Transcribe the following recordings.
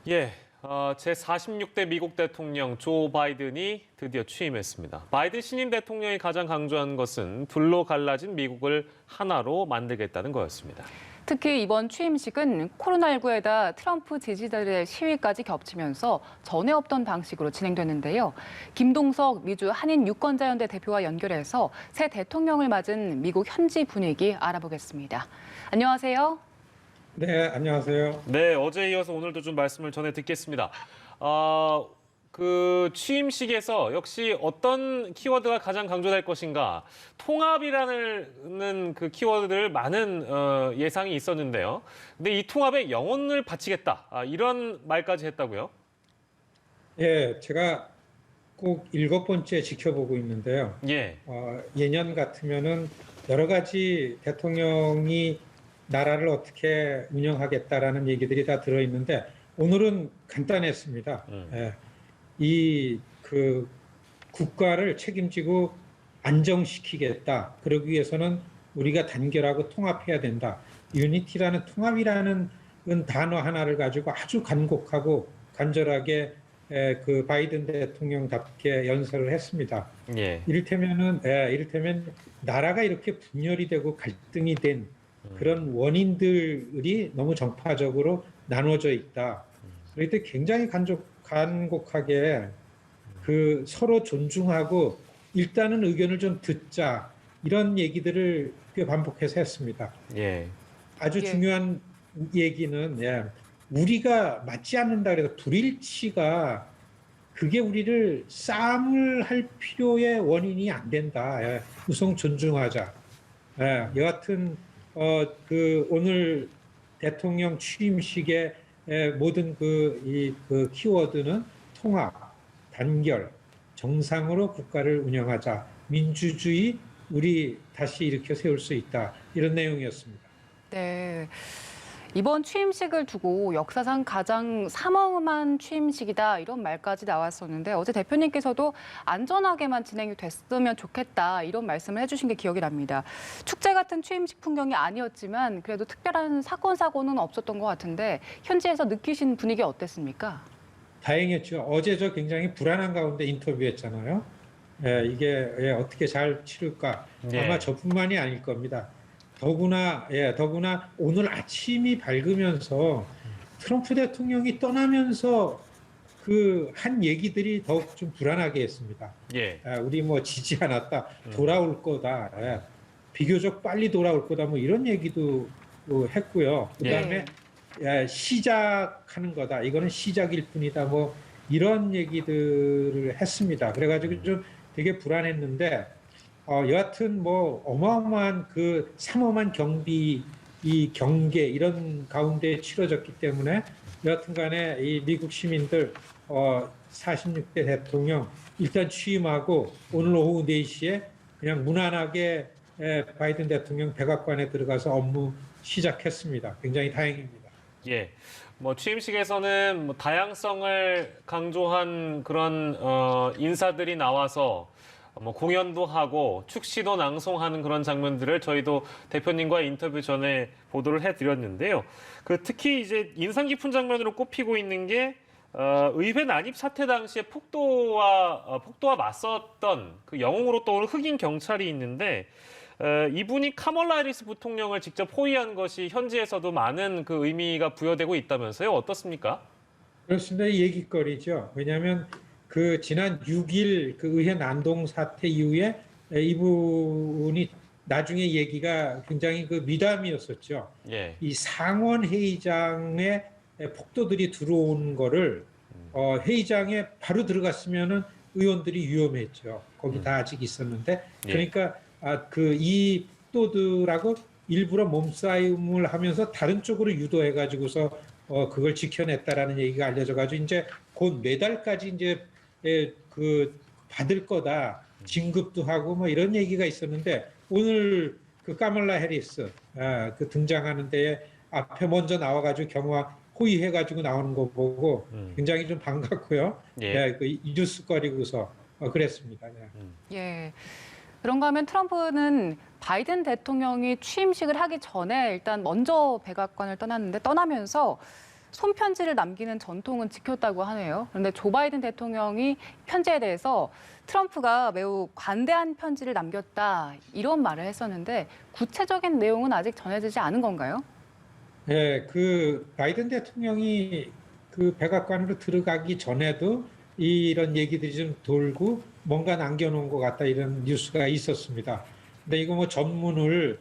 예, 제46대 미국 대통령 조 바이든이 드디어 취임했습니다. 바이든 신임 대통령이 가장 강조한 것은 둘로 갈라진 미국을 하나로 만들겠다는 거였습니다. 특히 이번 취임식은 코로나19에다 트럼프 지지자들의 시위까지 겹치면서 전에 없던 방식으로 진행됐는데요. 김동석 미주 한인 유권자연대 대표와 연결해서 새 대통령을 맞은 미국 현지 분위기 알아보겠습니다. 안녕하세요. 네, 안녕하세요. 네, 어제에 이어서 오늘도 좀 말씀을 전해 듣겠습니다. 그 취임식에서 역시 어떤 키워드가 가장 강조될 것인가, 통합이라는 그 키워드들 많은 예상이 있었는데요. 근데 이 통합에 영혼을 바치겠다, 이런 말까지 했다고요? 예, 제가 꼭 7번째 지켜보고 있는데요. 예, 예년 같으면은 여러 가지 대통령이 나라를 어떻게 운영하겠다라는 얘기들이 다 들어있는데 오늘은 간단했습니다. 예, 그 국가를 책임지고 안정시키겠다. 그러기 위해서는 우리가 단결하고 통합해야 된다. 유니티라는 통합이라는 단어 하나를 가지고 아주 간곡하고 간절하게 그 바이든 대통령답게 연설을 했습니다. 예. 이를테면 나라가 이렇게 분열이 되고 갈등이 된 그런 원인들이 너무 정파적으로 나눠져 있다. 그럴 때 굉장히 간곡하게 그 서로 존중하고 일단은 의견을 좀 듣자 이런 얘기들을 꽤 반복해서 했습니다. 예. 아주 중요한 얘기는 우리가 맞지 않는다 그래서 불일치가 그게 우리를 싸움을 할 필요의 원인이 안 된다. 우선 존중하자. 여하튼 그 오늘 대통령 취임식의 모든 그 키워드는 통합, 단결, 정상으로 국가를 운영하자, 민주주의 우리 다시 일으켜 세울 수 있다 이런 내용이었습니다. 네. 이번 취임식을 두고 역사상 가장 삼엄한 취임식이다 이런 말까지 나왔었는데 어제 대표님께서도 안전하게만 진행이 됐으면 좋겠다 이런 말씀을 해주신 게 기억이 납니다. 축제 같은 취임식 풍경이 아니었지만 그래도 특별한 사건 사고는 없었던 것 같은데 현지에서 느끼신 분위기 어땠습니까? 다행이었죠. 어제 저 굉장히 불안한 가운데 인터뷰했잖아요. 이게 어떻게 잘 치를까? 아마 저뿐만이 아닐 겁니다. 더구나 오늘 아침이 밝으면서 트럼프 대통령이 떠나면서 그 한 얘기들이 더욱 좀 불안하게 했습니다. 우리 뭐 지지 않았다, 돌아올 거다, 비교적 빨리 돌아올 거다, 뭐 이런 얘기도 했고요. 그다음에 시작하는 거다, 이거는 시작일 뿐이다, 뭐 이런 얘기들을 했습니다. 그래가지고 좀 되게 불안했는데. 여하튼 뭐 어마어마한 그 삼엄한 이 경계 이런 가운데 치러졌기 때문에 여하튼간에 이 미국 시민들 46대 대통령 일단 취임하고 오늘 오후 4시에 그냥 무난하게 바이든 대통령 백악관에 들어가서 업무 시작했습니다. 굉장히 다행입니다. 예. 뭐 취임식에서는 뭐 다양성을 강조한 그런 인사들이 나와서 뭐 공연도 하고 축시도 낭송하는 그런 장면들을 저희도 대표님과의 인터뷰 전에 보도를 해드렸는데요. 그 특히 이제 인상 깊은 장면으로 꼽히고 있는 게 의회 난입 사태 당시에 폭도와 맞섰던 그 영웅으로 떠오른 흑인 경찰이 있는데 이분이 카멀라 해리스 부통령을 직접 호위한 것이 현지에서도 많은 그 의미가 부여되고 있다면서요. 어떻습니까? 그렇습니다. 얘기거리죠. 왜냐하면 그 지난 6일 그 의회 난동 사태 이후에 이분이 나중에 얘기가 굉장히 그 미담이었었죠. 이 상원 회의장에 폭도들이 들어온 거를 회의장에 바로 들어갔으면은 의원들이 위험했죠. 거기 다 아직 있었는데 그러니까 이 폭도들하고 일부러 몸싸움을 하면서 다른 쪽으로 유도해 가지고서 그걸 지켜냈다라는 얘기가 알려져가지고 이제 곧 매달까지 이제 그 받을 거다, 진급도 하고 뭐 이런 얘기가 있었는데 오늘 그 카멀라 해리스 그 등장하는 데에 앞에 먼저 나와가지고 호위해가지고 나오는 거 보고 굉장히 좀 반갑고요. 그 뉴스거리고서 그랬습니다. 예. 그런가 하면 트럼프는 바이든 대통령이 취임식을 하기 전에 일단 먼저 백악관을 떠났는데 떠나면서 손편지를 남기는 전통은 지켰다고 하네요. 그런데 조 바이든 대통령이 편지에 대해서 트럼프가 매우 관대한 편지를 남겼다 이런 말을 했었는데 구체적인 내용은 아직 전해지지 않은 건가요? 예, 그 바이든 대통령이 그 백악관으로 들어가기 전에도 이런 얘기들이 좀 돌고 뭔가 남겨놓은 것 같다 이런 뉴스가 있었습니다. 근데 이거 뭐 전문을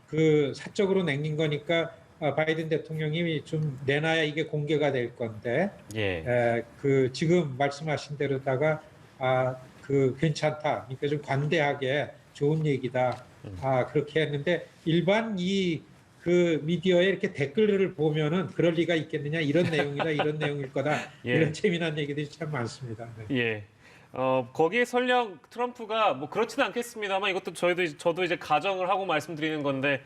그 사적으로 남긴 거니까 바이든 대통령이 좀 내놔야 이게 공개가 될 건데 예. 그 지금 말씀하신 대로다가 그 괜찮다. 그러니까 좀 관대하게 좋은 얘기다. 그렇게 했는데 일반 그 미디어에 이렇게 댓글을 보면은 그럴 리가 있겠느냐 이런 내용이다 이런 내용일 거다 예. 이런 재미난 얘기들이 참 많습니다. 네. 예. 거기에 설령 트럼프가 뭐 그렇지는 않겠습니다만 이것도 저도 이제 가정을 하고 말씀드리는 건데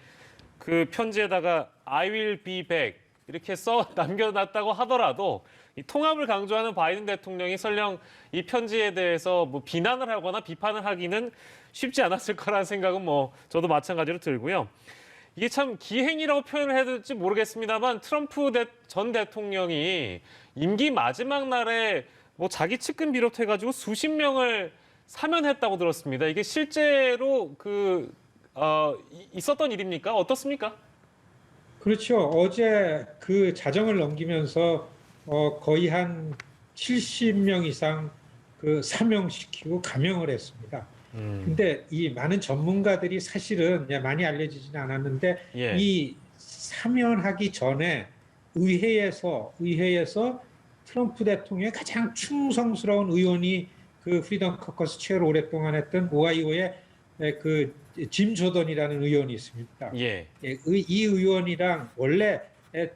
그 편지에다가 I will be back 이렇게 써 남겨놨다고 하더라도 이 통합을 강조하는 바이든 대통령이 설령 이 편지에 대해서 뭐 비난을 하거나 비판을 하기는 쉽지 않았을 거라는 생각은 뭐 저도 마찬가지로 들고요. 이게 참 기행이라고 표현을 해야 될지 모르겠습니다만 트럼프 전 대통령이 임기 마지막 날에 뭐 자기 측근 비롯해가지고 수십 명을 사면했다고 들었습니다. 이게 실제로 있었던 일입니까? 어떻습니까? 그렇죠. 어제 그 자정을 넘기면서 거의 한 70명 이상 그 사명시키고 감형을 했습니다. 근데 이 많은 전문가들이 사실은 많이 알려지지는 않았는데 예. 이 사면하기 전에 의회에서 트럼프 대통령의 가장 충성스러운 의원이 그 프리덤 커커스 체어를 오랫동안 했던 오하이오의 그 짐 조던이라는 의원이 있습니다. 예. 이 의원이랑 원래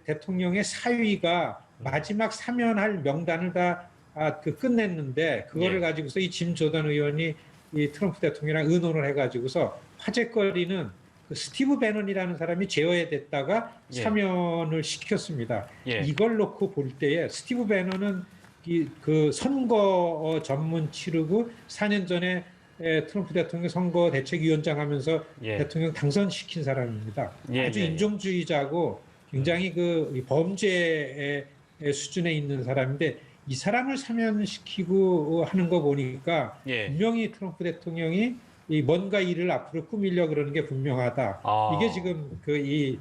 대통령의 사위가 마지막 사면할 명단을 다 끝냈는데 그거를 예. 가지고서 이 짐 조던 의원이 이 트럼프 대통령이랑 의논을 해가지고서 화제거리는 그 스티브 배넌이라는 사람이 제어됐다가 예. 사면을 시켰습니다. 예. 이걸 놓고 볼 때에 스티브 배넌은 그 선거 전문 치르고 4년 전에 트럼프 대통령 선거 대책위원장 하면서 예. 대통령 당선시킨 사람입니다. 예, 아주 예, 예. 인종주의자고 굉장히 그 범죄의 수준에 있는 사람인데 이 사람을 사면시키고 하는 거 보니까 예. 분명히 트럼프 대통령이 뭔가 일을 앞으로 꾸미려 그러는 게 분명하다. 이게 지금 이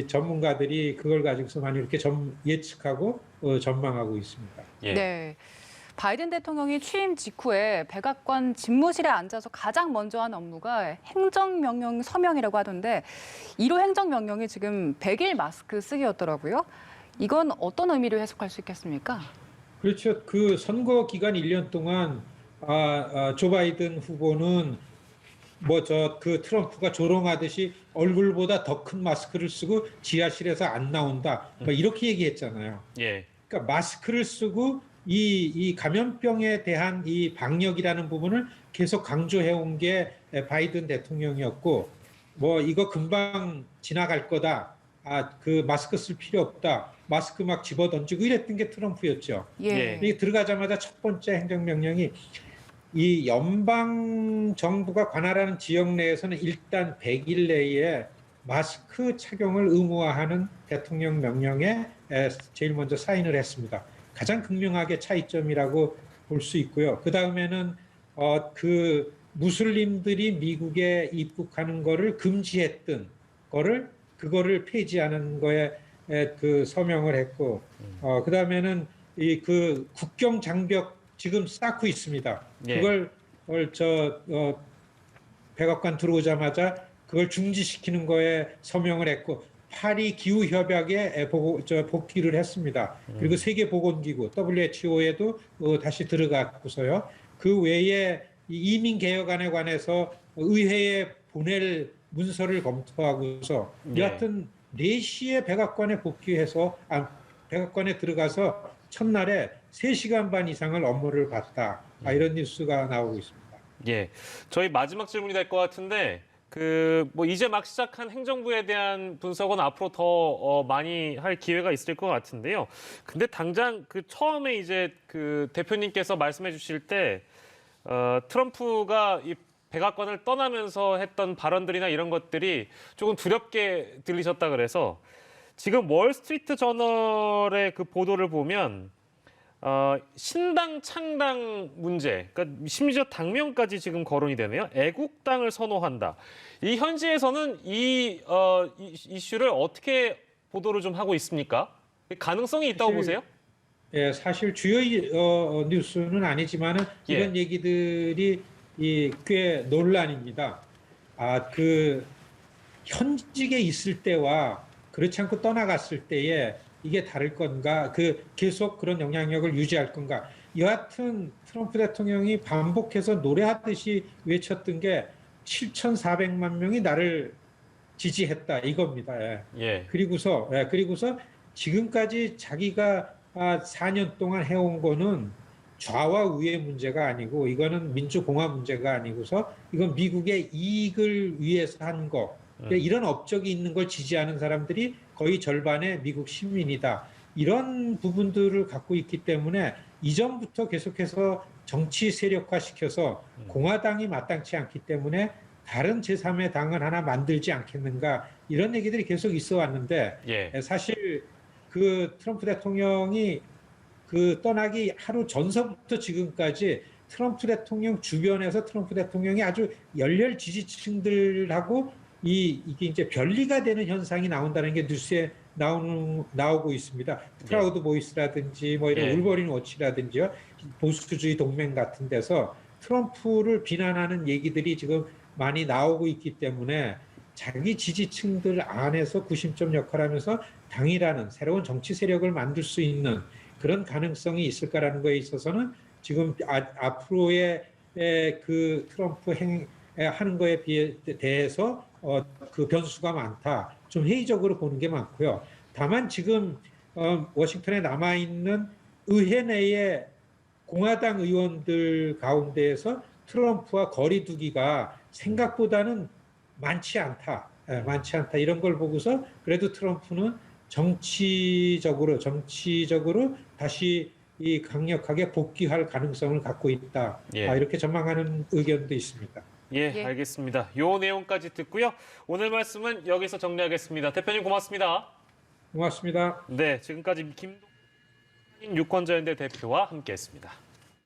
전문가들이 그걸 가지고서 많이 이렇게 예측하고 전망하고 있습니다. 예. 네. 바이든 대통령이 취임 직후에 백악관 집무실에 앉아서 가장 먼저 한 업무가 행정명령 서명이라고 하던데 1호 행정명령이 지금 100일 마스크 쓰기였더라고요. 이건 어떤 의미로 해석할 수 있겠습니까? 그렇죠. 그 선거 기간 1년 동안 조 바이든 후보는 그 트럼프가 조롱하듯이 얼굴보다 더 큰 마스크를 쓰고 지하실에서 안 나온다. 이렇게 얘기했잖아요. 예. 그러니까 마스크를 쓰고 이 감염병에 대한 이 방역이라는 부분을 계속 강조해 온 게 바이든 대통령이었고 이거 금방 지나갈 거다. 그 마스크 쓸 필요 없다. 마스크 막 집어 던지고 이랬던 게 트럼프였죠. 예. 이 들어가자마자 첫 번째 행정명령이 이 연방 정부가 관할하는 지역 내에서는 일단 100일 내에 마스크 착용을 의무화하는 대통령 명령에 제일 먼저 사인을 했습니다. 가장 극명하게 차이점이라고 볼 수 있고요. 그 다음에는 그 무슬림들이 미국에 입국하는 거를 금지했던 그거를 폐지하는 거에 그 서명을 했고, 그 다음에는 그 국경 장벽 지금 쌓고 있습니다. 예. 그걸 백악관 들어오자마자 그걸 중지시키는 거에 서명을 했고 파리 기후 협약에 복귀를 했습니다. 그리고 세계 보건기구 WHO에도 다시 들어갔고서요. 그 외에 이민 개혁안에 관해서 의회에 보낼 문서를 검토하고서 여하튼 4시에 백악관에 복귀해서 백악관에 들어가서 첫날에 3시간 반 이상을 업무를 봤다. 이런 뉴스가 나오고 있습니다. 예. 저희 마지막 질문이 될 것 같은데 이제 막 시작한 행정부에 대한 분석은 앞으로 더 많이 할 기회가 있을 것 같은데요. 근데 당장 처음에 이제 대표님께서 말씀해 주실 때 트럼프가 이 백악관을 떠나면서 했던 발언들이나 이런 것들이 조금 두렵게 들리셨다 그래서 지금 월스트리트 저널의 그 보도를 보면 신당 창당 문제, 그러니까 심지어 당명까지 지금 거론이 되네요. 애국당을 선호한다. 이 현지에서는 이 이슈를 어떻게 보도를 좀 하고 있습니까? 가능성이 있다고 보세요? 예, 사실 주요 뉴스는 아니지만은 예. 이런 얘기들이 꽤 논란입니다. 그 현직에 있을 때와 그렇지 않고 떠나갔을 때에 이게 다를 건가? 계속 그런 영향력을 유지할 건가? 여하튼 트럼프 대통령이 반복해서 노래하듯이 외쳤던 게 7,400만 명이 나를 지지했다 이겁니다. 예. 예. 그리고서 지금까지 자기가 4년 동안 해온 거는 좌와 우의 문제가 아니고 이거는 민주공화 문제가 아니고서 이건 미국의 이익을 위해서 한 거. 이런 업적이 있는 걸 지지하는 사람들이 거의 절반의 미국 시민이다. 이런 부분들을 갖고 있기 때문에 이전부터 계속해서 정치 세력화시켜서 공화당이 마땅치 않기 때문에 다른 제3의 당을 하나 만들지 않겠는가 이런 얘기들이 계속 있어 왔는데 예. 사실 그 트럼프 대통령이 그 떠나기 하루 전서부터 지금까지 트럼프 대통령 주변에서 트럼프 대통령이 아주 열렬 지지층들하고 이게 이제 변리가 되는 현상이 나온다는 게 뉴스에 나오고 있습니다. 프라우드 보이스라든지 뭐 이런 예. 울버린 워치라든지요. 보수주의 동맹 같은 데서 트럼프를 비난하는 얘기들이 지금 많이 나오고 있기 때문에 자기 지지층들 안에서 구심점 역할을 하면서 당이라는 새로운 정치 세력을 만들 수 있는 그런 가능성이 있을까라는 거에 있어서는 지금 앞으로의 그 트럼프 하는 거에 대해서 그 변수가 많다. 좀 회의적으로 보는 게 많고요. 다만 지금 워싱턴에 남아있는 의회 내의 공화당 의원들 가운데에서 트럼프와 거리두기가 생각보다는 많지 않다. 많지 않다. 이런 걸 보고서 그래도 트럼프는 정치적으로 다시 이 강력하게 복귀할 가능성을 갖고 있다. 예. 이렇게 전망하는 의견도 있습니다. 예, 알겠습니다. 요 내용까지 듣고요. 오늘 말씀은 여기서 정리하겠습니다. 대표님 고맙습니다. 고맙습니다. 네, 지금까지 김동인 유권자연대 대표와 함께했습니다.